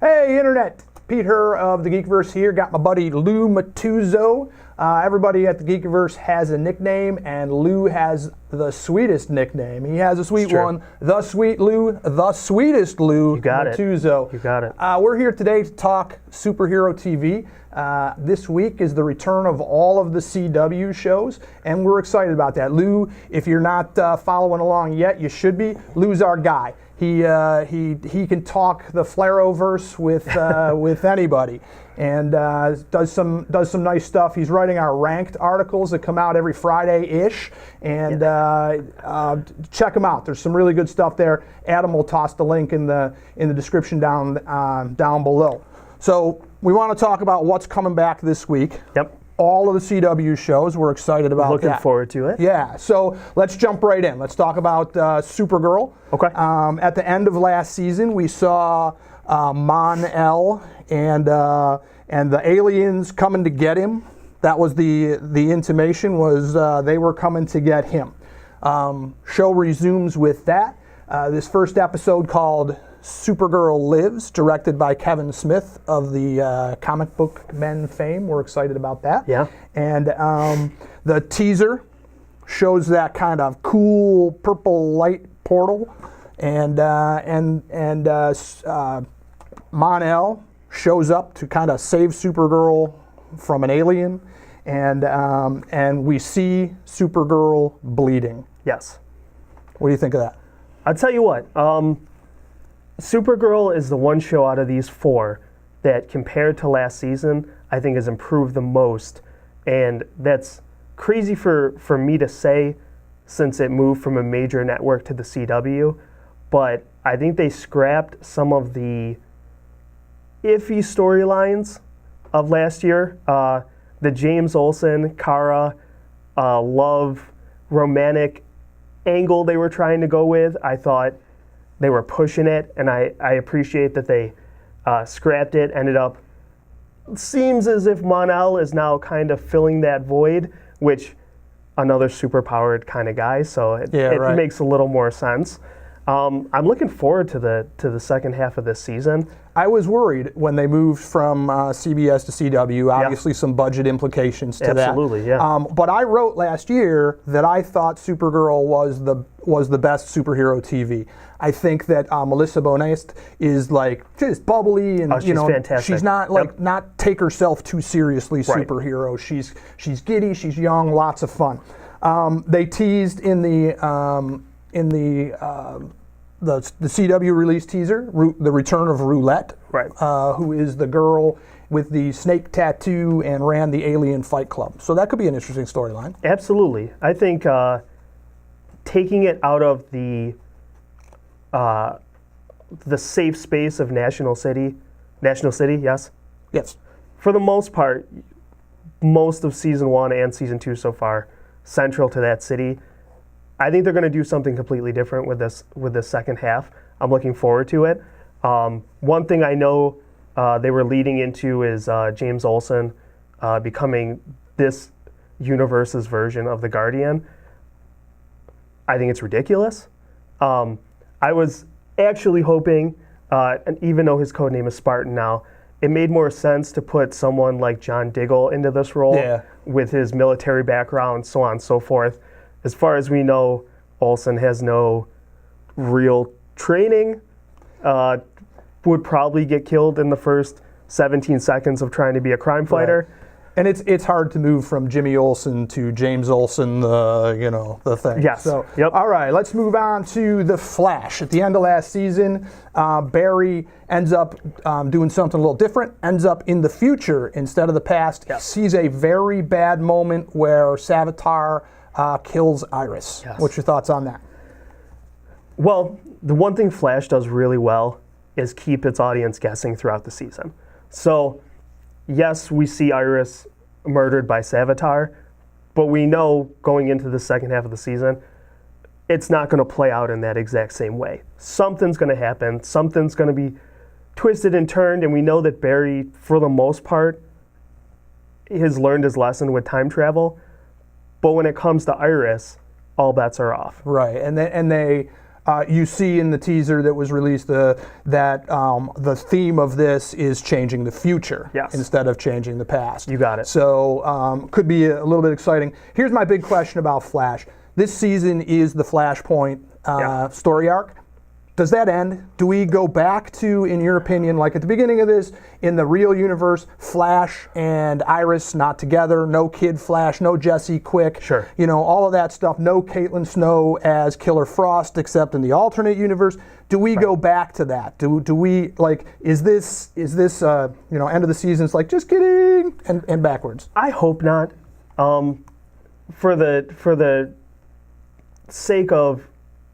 Hey, Internet! Pete Herr of the Geekiverse here. Got my buddy Lou Matuzzo. Everybody at the Geekiverse has a nickname, and Lou has the sweetest nickname. He has a sweet one. The Sweet Lou, the sweetest Lou Matuzzo. You got it. We're here today to talk superhero TV. This week is the return of all of the CW shows, and we're excited about that. Lou, if you're not following along yet, you should be. Lou's our guy. He can talk the Flareoverse with anybody, and does some nice stuff. He's writing our ranked articles that come out every Friday-ish, and check him out. There's some really good stuff there. Adam will toss the link in the description down below. So we want to talk about what's coming back this week. Yep. All of the CW shows. We're excited about Looking forward to it. Yeah, so let's jump right in. Let's talk about Supergirl. Okay. At the end of last season, we saw Mon-El and the aliens coming to get him. That was the intimation, was they were coming to get him. Show resumes with that. This first episode called Supergirl Lives, directed by Kevin Smith of the comic book men fame. We're excited about that. Yeah. And the teaser shows that kind of cool purple light portal, and Mon-El shows up to kind of save Supergirl from an alien, and we see Supergirl bleeding. Yes. What do you think of that? I'll tell you what. Supergirl is the one show out of these four that, compared to last season, I think has improved the most. And that's crazy for me to say, since it moved from a major network to the CW. But I think they scrapped some of the iffy storylines of last year. The James Olsen, Kara, love, romantic angle they were trying to go with, I thought they were pushing it, and I appreciate that they scrapped it. Ended up, seems as if Mon-El is now kind of filling that void, which another superpowered kind of guy, so it makes a little more sense. I'm looking forward to the second half of this season. I was worried when they moved from CBS to CW. Obviously, some budget implications to that. Absolutely, yeah. But I wrote last year that I thought Supergirl was the best superhero TV. I think that Melissa Benoist is like just bubbly, and she's fantastic. She's not not take herself too seriously superhero. She's giddy, she's young, lots of fun. They teased in the CW release teaser, the return of Roulette, who is the girl with the snake tattoo and ran the alien fight club. So that could be an interesting storyline. Absolutely. I think taking it out of the safe space of National City, yes? Yes. For the most part, most of Season 1 and Season 2 so far, central to that city. I think they're going to do something completely different with this second half. I'm looking forward to it. One thing I know they were leading into is James Olsen becoming this universe's version of the Guardian. I think it's ridiculous. I was actually hoping, and even though his codename is Spartan now, it made more sense to put someone like John Diggle into this role with his military background, so on and so forth. As far as we know, Olsen has no real training, would probably get killed in the first 17 seconds of trying to be a crime fighter. Right. And it's hard to move from Jimmy Olsen to James Olsen, the thing. Yes. So, all right, let's move on to The Flash. At the end of last season, Barry ends up doing something a little different, ends up in the future instead of the past. Yes. Sees a very bad moment where Savitar kills Iris. Yes. What's your thoughts on that? Well, the one thing Flash does really well is keep its audience guessing throughout the season. So, yes, we see Iris murdered by Savitar, but we know going into the second half of the season, it's not going to play out in that exact same way. Something's going to happen. Something's going to be twisted and turned, and we know that Barry, for the most part, has learned his lesson with time travel. But when it comes to Iris, all bets are off. Right, and they you see in the teaser that was released that the theme of this is changing the future instead of changing the past. You got it. So could be a little bit exciting. Here's my big question about Flash. This season is the Flashpoint story arc. Does that end? Do we go back to, in your opinion, like at the beginning of this, in the real universe, Flash and Iris not together, no Kid Flash, no Jesse Quick, Sure. All of that stuff, no Caitlin Snow as Killer Frost, except in the alternate universe. Do we go back to that? Do we, like, is this end of the season, it's like, just kidding, and backwards? I hope not. For the sake of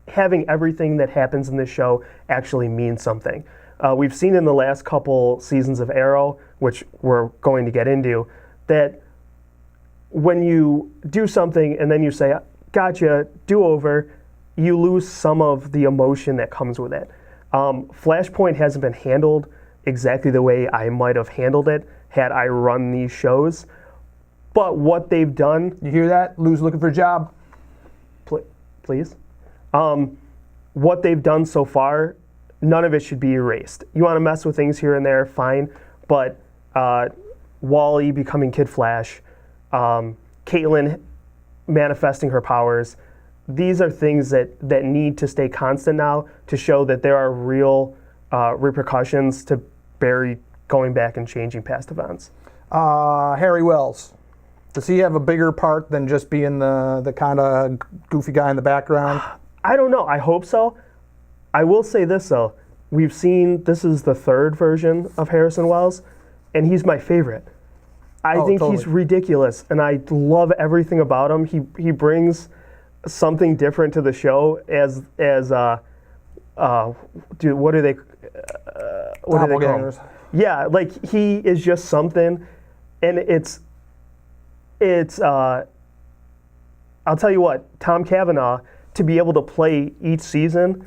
having everything that happens in this show actually mean something. We've seen in the last couple seasons of Arrow, which we're going to get into, that when you do something and then you say, gotcha, do over, you lose some of the emotion that comes with it. Flashpoint hasn't been handled exactly the way I might have handled it had I run these shows. But what they've done... You hear that? Lou's looking for a job. Please? What they've done so far, none of it should be erased. You want to mess with things here and there, fine. But Wally becoming Kid Flash, Caitlin manifesting her powers, these are things that need to stay constant now to show that there are real repercussions to Barry going back and changing past events. Harry Wells. Does he have a bigger part than just being the kind of goofy guy in the background? I don't know. I hope so. I will say this, though. We've seen, this is the third version of Harrison Wells, and he's my favorite. I think totally. He's ridiculous, and I love everything about him. He brings something different to the show as what do they call him? Yeah, like he is just something, and I'll tell you what, Tom Cavanaugh, to be able to play each season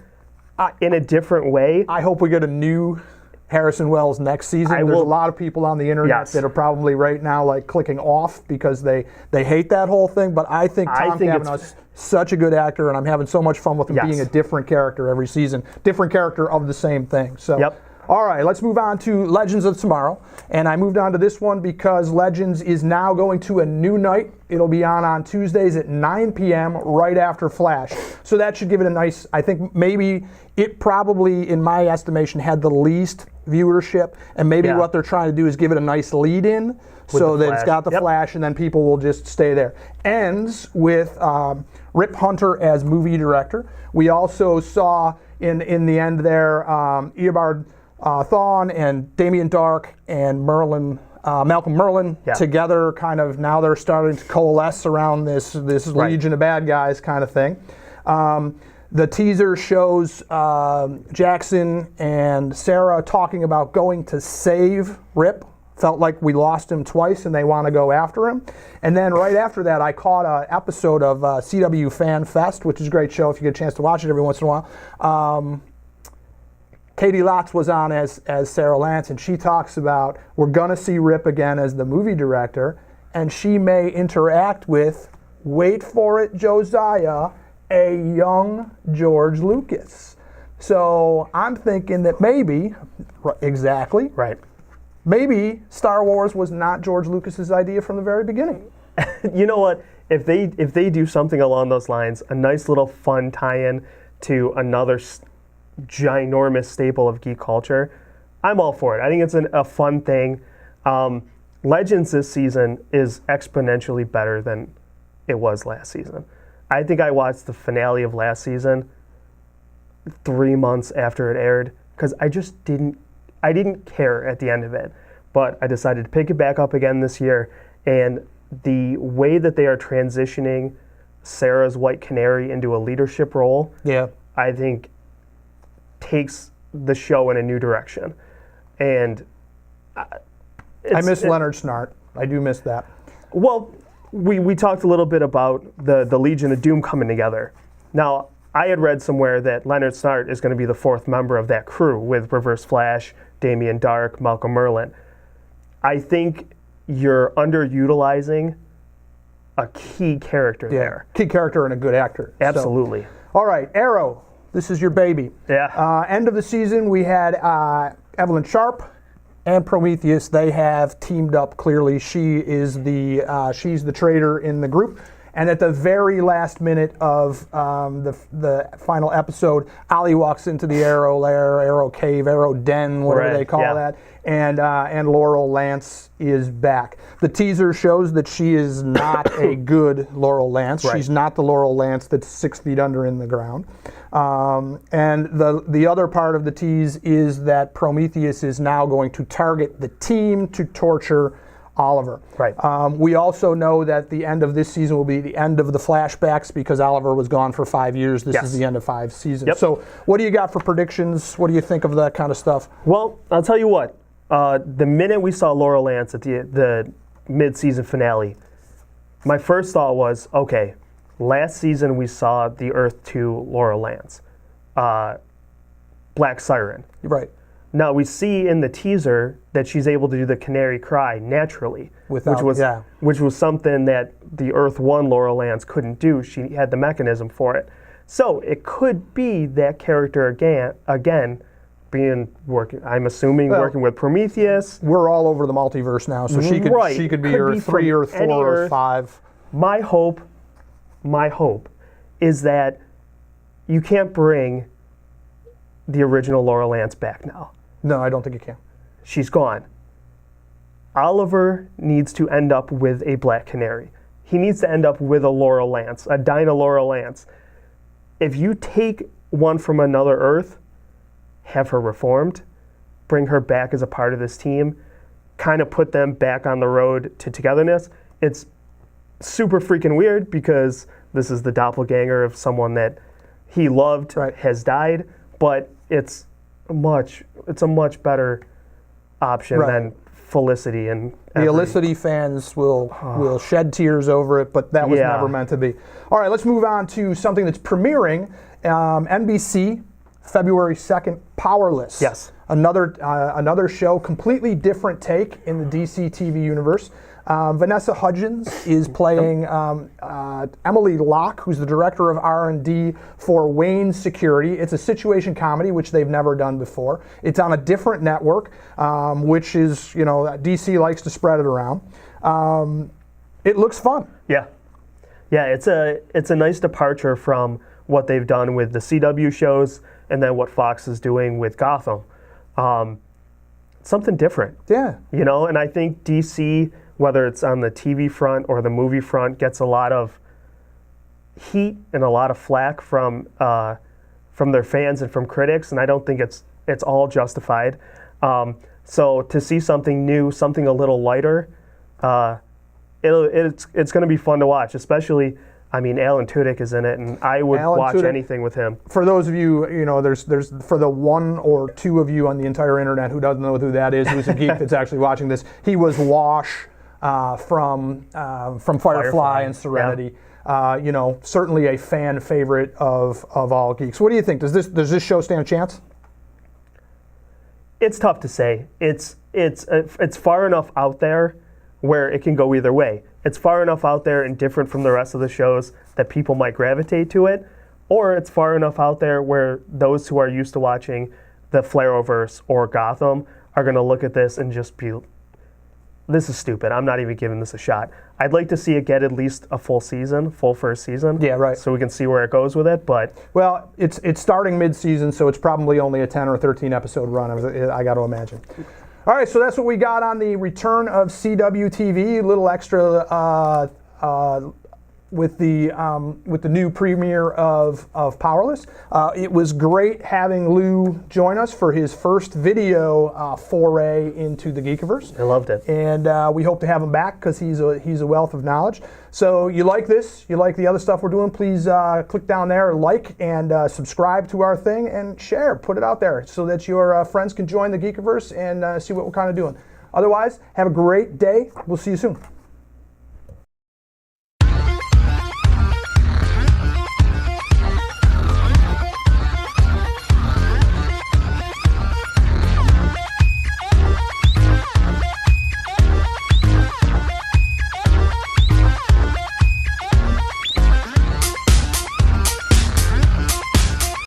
in a different way. I hope we get a new Harrison Wells next season. There's a lot of people on the internet that are probably right now like clicking off because they hate that whole thing, but I think Tom Cavanaugh's such a good actor, and I'm having so much fun with him being a different character every season, different character of the same thing. So. All right, let's move on to Legends of Tomorrow. And I moved on to this one because Legends is now going to a new night. It'll be on Tuesdays at 9 p.m. right after Flash. So that should give it a nice, I think maybe it probably, in my estimation, had the least viewership. And maybe what they're trying to do is give it a nice lead-in so that it's got the Flash, and then people will just stay there. Ends with Rip Hunter as movie director. We also saw in the end there Eobard Thawne and Damien Dark and Malcolm Merlin together, kind of now they're starting to coalesce around this legion of bad guys kind of thing. The teaser shows Jackson and Sarah talking about going to save Rip. Felt like we lost him twice and they want to go after him. And then right after that, I caught an episode of CW Fan Fest, which is a great show if you get a chance to watch it every once in a while. Katie Lotz was on as Sarah Lance, and she talks about we're going to see Rip again as the movie director, and she may interact with, wait for it, Josiah, a young George Lucas. So I'm thinking that maybe, maybe Star Wars was not George Lucas's idea from the very beginning. You know what? If they do something along those lines, a nice little fun tie-in to another ginormous staple of geek culture, I'm all for it. I think it's a fun thing. Legends this season is exponentially better than it was last season. I think I watched the finale of last season 3 months after it aired because I didn't care at the end of it. But I decided to pick it back up again this year, and the way that they are transitioning Sarah's White Canary into a leadership role, I think takes the show in a new direction. And I miss Leonard Snart. I do miss that. Well, we talked a little bit about the Legion of Doom coming together. Now, I had read somewhere that Leonard Snart is going to be the fourth member of that crew with Reverse Flash, Damien Dark, Malcolm Merlin. I think you're underutilizing a key character there. Key character and a good actor. Absolutely. So. All right, Arrow. this is your baby. Yeah. End of the season, we had Evelyn Sharp and Prometheus. They have teamed up clearly. She's the traitor in the group. And at the very last minute of the final episode, Ollie walks into the Arrow lair, Arrow cave, Arrow den, whatever they call that, and Laurel Lance is back. The teaser shows that she is not a good Laurel Lance. She's not the Laurel Lance that's 6 feet under in the ground. And the other part of the tease is that Prometheus is now going to target the team to torture Oliver. Right. We also know that the end of this season will be the end of the flashbacks because Oliver was gone for 5 years. This is the end of 5 seasons. Yep. So what do you got for predictions? What do you think of that kind of stuff? Well, I'll tell you what. The minute we saw Laurel Lance at the mid-season finale, my first thought was, okay, last season we saw the Earth 2 Laurel Lance. Black Siren. Right. Now we see in the teaser that she's able to do the canary cry naturally, which was something that the Earth 1 Laurel Lance couldn't do. She had the mechanism for it. So it could be that character again working. I'm assuming working with Prometheus. We're all over the multiverse now, so she could be Earth 3 or 4 or 5. My hope is that you can't bring the original Laurel Lance back now. No, I don't think you can. She's gone. Oliver needs to end up with a Black Canary. He needs to end up with a Laurel Lance, a Dinah Laurel Lance. If you take one from another Earth, have her reformed, bring her back as a part of this team, kind of put them back on the road to togetherness, it's super freaking weird because this is the doppelganger of someone that he loved, has died, but it's a much better option than Felicity and the Felicity fans will shed tears over it, but that was never meant to be. All right, let's move on to something that's premiering. NBC, February 2nd, Powerless. Yes. Another show, completely different take in the DC TV universe. Vanessa Hudgens is playing Emily Locke, who's the director of R&D for Wayne Security. It's a situation comedy, which they've never done before. It's on a different network, which is, DC likes to spread it around. It looks fun. Yeah, it's a nice departure from what they've done with the CW shows and then what Fox is doing with Gotham. Something different. Yeah. And I think DC, whether it's on the TV front or the movie front, gets a lot of heat and a lot of flack from their fans and from critics, and I don't think it's all justified. So to see something new, something a little lighter, it's going to be fun to watch, especially. I mean, Alan Tudyk is in it, and I would watch anything with him. For those of you, there's for the 1 or 2 of you on the entire internet who doesn't know who that is, who's a geek that's actually watching this. He was Wash from Firefly and Serenity. Yeah. Certainly a fan favorite of all geeks. What do you think? Does this show stand a chance? It's tough to say. It's far enough out there where it can go either way. It's far enough out there and different from the rest of the shows that people might gravitate to it, or it's far enough out there where those who are used to watching the Flareverse or Gotham are going to look at this and just be, this is stupid. I'm not even giving this a shot. I'd like to see it get at least a full first season. Yeah, right. So we can see where it goes with it. But well, it's starting mid-season, so it's probably only a 10 or 13 episode run. I got to imagine. All right, so that's what we got on the return of CW TV. A little extra with the new premiere of Powerless. It was great having Lou join us for his first video foray into the Geekiverse. I loved it, and we hope to have him back because he's a wealth of knowledge. So you like this? You like the other stuff we're doing? Please click down there, like, and subscribe to our thing, and share. Put it out there so that your friends can join the Geekiverse and see what we're kind of doing. Otherwise, have a great day. We'll see you soon.